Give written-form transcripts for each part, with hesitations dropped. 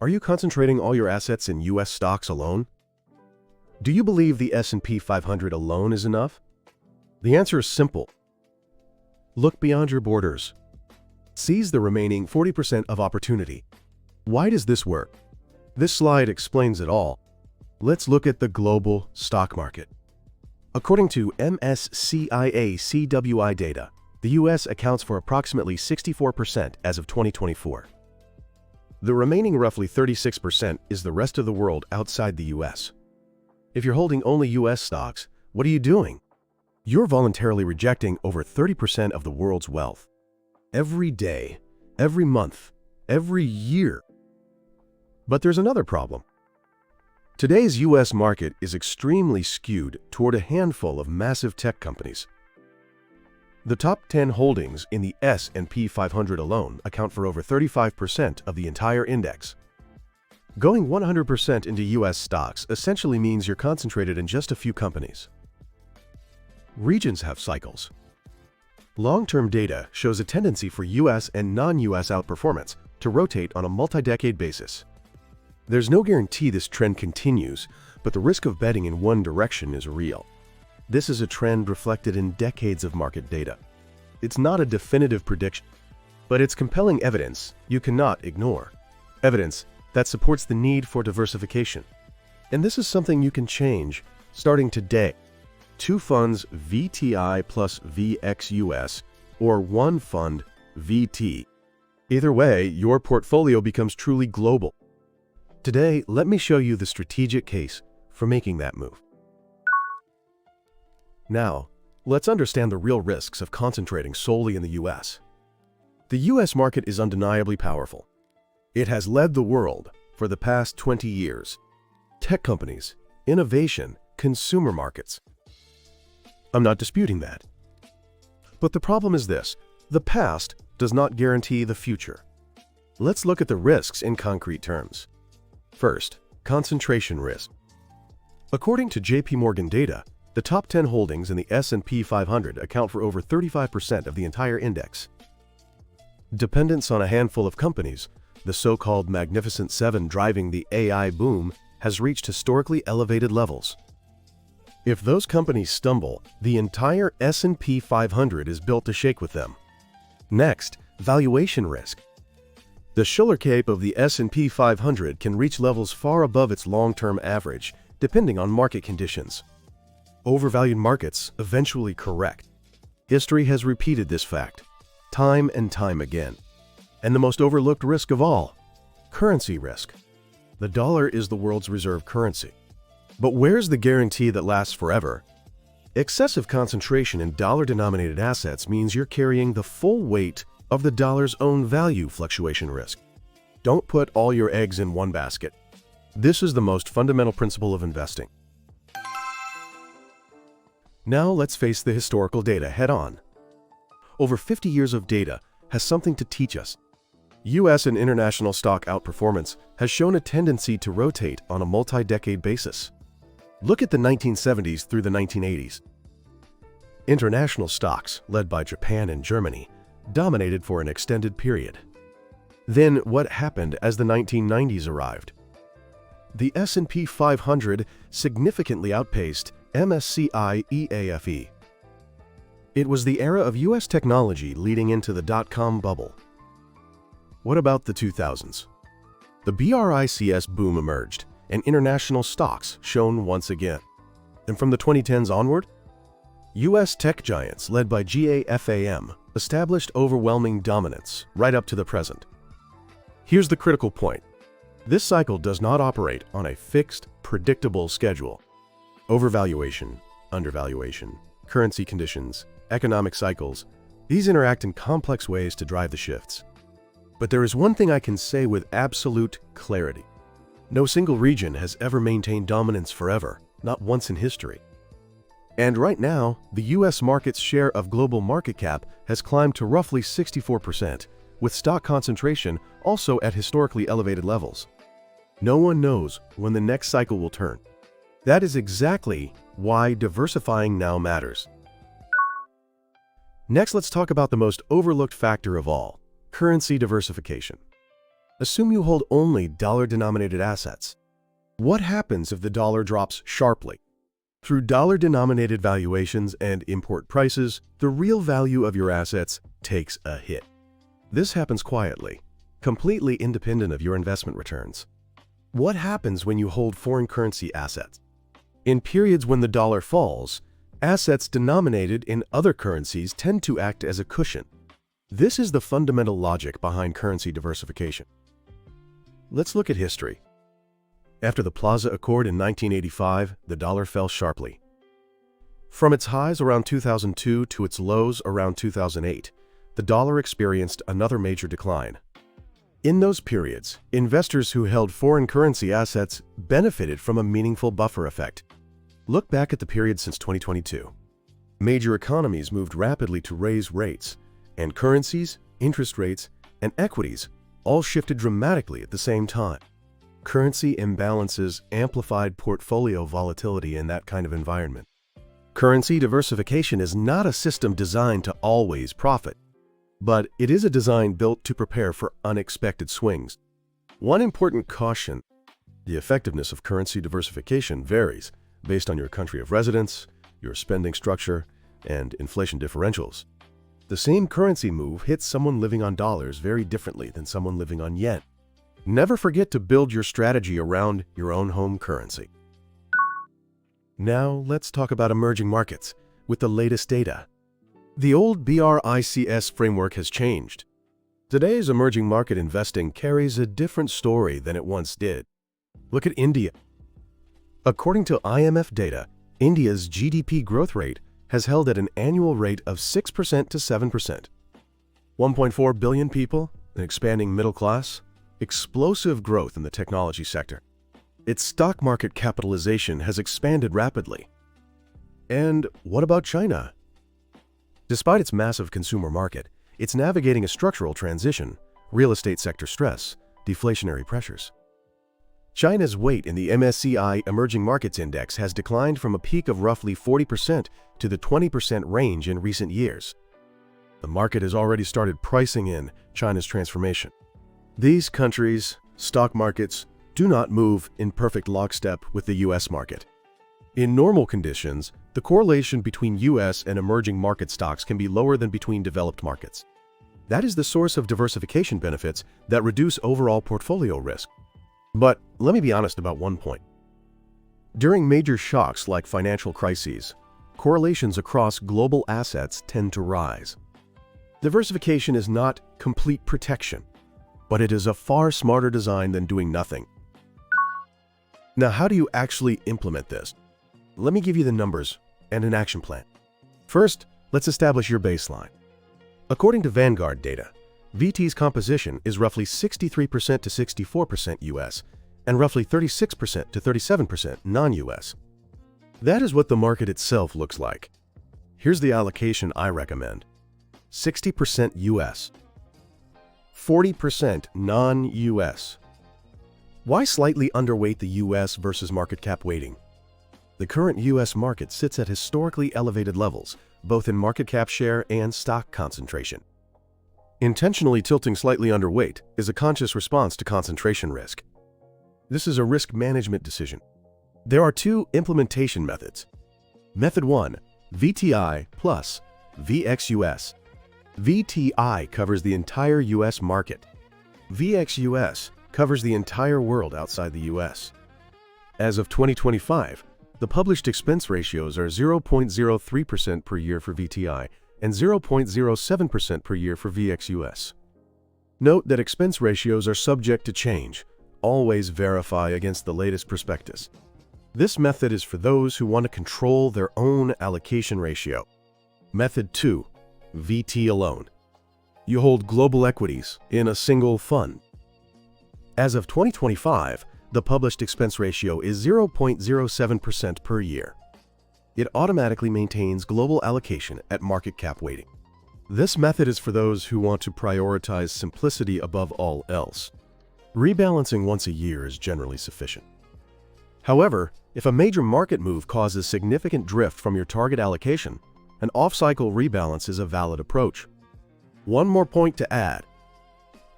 Are you concentrating all your assets in U.S. stocks alone? Do you believe the S&P 500 alone is enough? The answer is simple. Look beyond your borders. Seize the remaining 40% of opportunity. Why does this work? This slide explains it all. Let's look at the global stock market. According to MSCI CWI data, the U.S. accounts for approximately 64% as of 2024. The remaining roughly 36% is the rest of the world outside the U.S. If you're holding only U.S. stocks, what are you doing? You're voluntarily rejecting over 30% of the world's wealth. Every day, every month, every year. But there's another problem. Today's U.S. market is extremely skewed toward a handful of massive tech companies. The top 10 holdings in the S&P 500 alone account for over 35% of the entire index. Going 100% into U.S. stocks essentially means you're concentrated in just a few companies. Regions have cycles. Long-term data shows a tendency for U.S. and non-U.S. outperformance to rotate on a multi-decade basis. There's no guarantee this trend continues, but the risk of betting in one direction is real. This is a trend reflected in decades of market data. It's not a definitive prediction, but it's compelling evidence you cannot ignore. Evidence that supports the need for diversification. And this is something you can change starting today. 2 funds VTI plus VXUS or 1 fund VT. Either way, your portfolio becomes truly global. Today, let me show you the strategic case for making that move. Now, let's understand the real risks of concentrating solely in the U.S. The U.S. market is undeniably powerful. It has led the world for the past 20 years. Tech companies, innovation, consumer markets. I'm not disputing that. But the problem is this: the past does not guarantee the future. Let's look at the risks in concrete terms. First, concentration risk. According to J.P. Morgan data, the top 10 holdings in the S&P 500 account for over 35% of the entire index. Dependence on a handful of companies, the so-called Magnificent Seven driving the AI boom, has reached historically elevated levels. If those companies stumble, the entire S&P 500 is built to shake with them. Next, valuation risk. The Shiller Cape of the S&P 500 can reach levels far above its long-term average, depending on market conditions. Overvalued markets eventually correct. History has repeated this fact, time and time again. And the most overlooked risk of all, currency risk. The dollar is the world's reserve currency. But where's the guarantee that lasts forever? Excessive concentration in dollar-denominated assets means you're carrying the full weight of the dollar's own value fluctuation risk. Don't put all your eggs in one basket. This is the most fundamental principle of investing. Now let's face the historical data head-on. Over 50 years of data has something to teach us. U.S. and international stock outperformance has shown a tendency to rotate on a multi-decade basis. Look at the 1970s through the 1980s. International stocks, led by Japan and Germany, dominated for an extended period. Then what happened as the 1990s arrived? The S&P 500 significantly outpaced MSCI EAFE. It was the era of U.S. technology leading into the dot-com bubble. What about the 2000s? The BRICS boom emerged, and international stocks shone once again. And from the 2010s onward, U.S. tech giants led by GAFAM established overwhelming dominance right up to the present. Here's the critical point. This cycle does not operate on a fixed, predictable schedule. Overvaluation, undervaluation, currency conditions, economic cycles, these interact in complex ways to drive the shifts. But there is one thing I can say with absolute clarity. No single region has ever maintained dominance forever, not once in history. And right now, the U.S. market's share of global market cap has climbed to roughly 64%, with stock concentration also at historically elevated levels. No one knows when the next cycle will turn. That is exactly why diversifying now matters. Next, let's talk about the most overlooked factor of all, currency diversification. Assume you hold only dollar-denominated assets. What happens if the dollar drops sharply? Through dollar-denominated valuations and import prices, the real value of your assets takes a hit. This happens quietly, completely independent of your investment returns. What happens when you hold foreign currency assets? In periods when the dollar falls, assets denominated in other currencies tend to act as a cushion. This is the fundamental logic behind currency diversification. Let's look at history. After the Plaza Accord in 1985, the dollar fell sharply. From its highs around 2002 to its lows around 2008, the dollar experienced another major decline. In those periods, investors who held foreign currency assets benefited from a meaningful buffer effect. Look back at the period since 2022. Major economies moved rapidly to raise rates, and currencies, interest rates, and equities all shifted dramatically at the same time. Currency imbalances amplified portfolio volatility in that kind of environment. Currency diversification is not a system designed to always profit, but it is a design built to prepare for unexpected swings. One important caution: the effectiveness of currency diversification varies based on your country of residence, your spending structure, and inflation differentials. The same currency move hits someone living on dollars very differently than someone living on yen. Never forget to build your strategy around your own home currency. Now let's talk about emerging markets with the latest data. The old BRICS framework has changed. Today's emerging market investing carries a different story than it once did. Look at India. According to IMF data, India's GDP growth rate has held at an annual rate of 6% to 7%. 1.4 billion people, an expanding middle class, explosive growth in the technology sector. Its stock market capitalization has expanded rapidly. And what about China? Despite its massive consumer market, it's navigating a structural transition, real estate sector stress, deflationary pressures. China's weight in the MSCI Emerging Markets Index has declined from a peak of roughly 40% to the 20% range in recent years. The market has already started pricing in China's transformation. These countries' stock markets do not move in perfect lockstep with the U.S. market. In normal conditions, the correlation between U.S. and emerging market stocks can be lower than between developed markets. That is the source of diversification benefits that reduce overall portfolio risk. But let me be honest about one point. During major shocks like financial crises, correlations across global assets tend to rise. Diversification is not complete protection, but it is a far smarter design than doing nothing. Now, how do you actually implement this? Let me give you the numbers and an action plan. First, let's establish your baseline. According to Vanguard data, VT's composition is roughly 63% to 64% US and roughly 36% to 37% non-US. That is what the market itself looks like. Here's the allocation I recommend. 60% US, 40% non-US. Why slightly underweight the US versus market cap weighting? The current US market sits at historically elevated levels, both in market cap share and stock concentration. Intentionally tilting slightly underweight is a conscious response to concentration risk. This is a risk management decision. There are two implementation methods. Method 1, VTI plus VXUS. VTI covers the entire US market. VXUS covers the entire world outside the US. As of 2025, the published expense ratios are 0.03% per year for VTI and 0.07% per year for VXUS. Note that expense ratios are subject to change. Always verify against the latest prospectus. This method is for those who want to control their own allocation ratio. Method 2, VT alone. You hold global equities in a single fund. As of 2025, the published expense ratio is 0.07% per year. It automatically maintains global allocation at market cap weighting. This method is for those who want to prioritize simplicity above all else. Rebalancing once a year is generally sufficient. However, if a major market move causes significant drift from your target allocation, an off-cycle rebalance is a valid approach. One more point to add.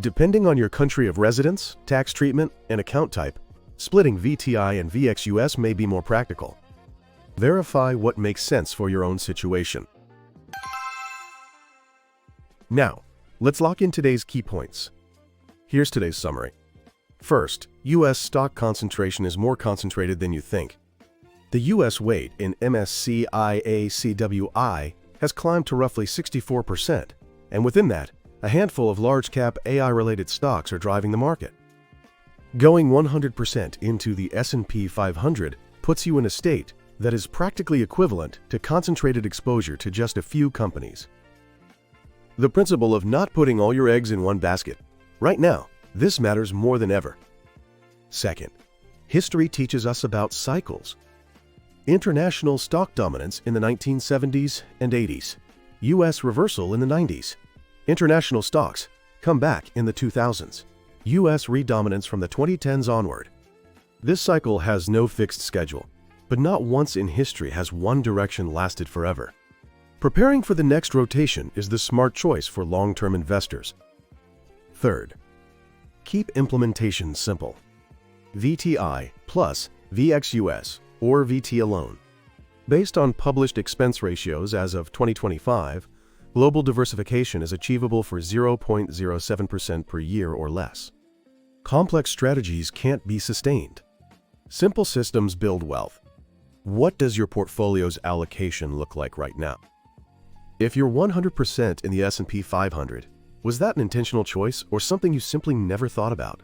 Depending on your country of residence, tax treatment, and account type, splitting VTI and VXUS may be more practical. Verify what makes sense for your own situation. Now, let's lock in today's key points. Here's today's summary. First, U.S. stock concentration is more concentrated than you think. The U.S. weight in MSCI has climbed to roughly 64%, and within that, a handful of large-cap AI-related stocks are driving the market. Going 100% into the S&P 500 puts you in a state that is practically equivalent to concentrated exposure to just a few companies. The principle of not putting all your eggs in one basket. Right now, this matters more than ever. Second, history teaches us about cycles. International stock dominance in the 1970s and 80s. U.S. reversal in the 90s. International stocks come back in the 2000s. U.S. redominance from the 2010s onward. This cycle has no fixed schedule, but not once in history has one direction lasted forever. Preparing for the next rotation is the smart choice for long-term investors. Third, keep implementation simple. VTI plus VXUS or VT alone. Based on published expense ratios as of 2025, global diversification is achievable for 0.07% per year or less. Complex strategies can't be sustained. Simple systems build wealth. What does your portfolio's allocation look like right now? If you're 100% in the S&P 500, was that an intentional choice or something you simply never thought about?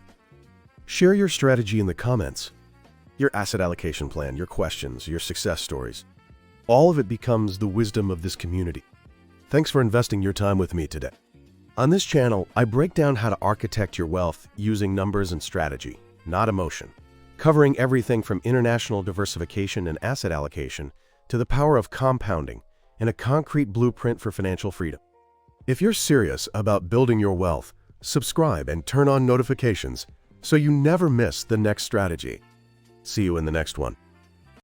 Share your strategy in the comments. Your asset allocation plan, your questions, your success stories. All of it becomes the wisdom of this community. Thanks for investing your time with me today. On this channel, I break down how to architect your wealth using numbers and strategy, not emotion, covering everything from international diversification and asset allocation to the power of compounding and a concrete blueprint for financial freedom. If you're serious about building your wealth, subscribe and turn on notifications so you never miss the next strategy. See you in the next one.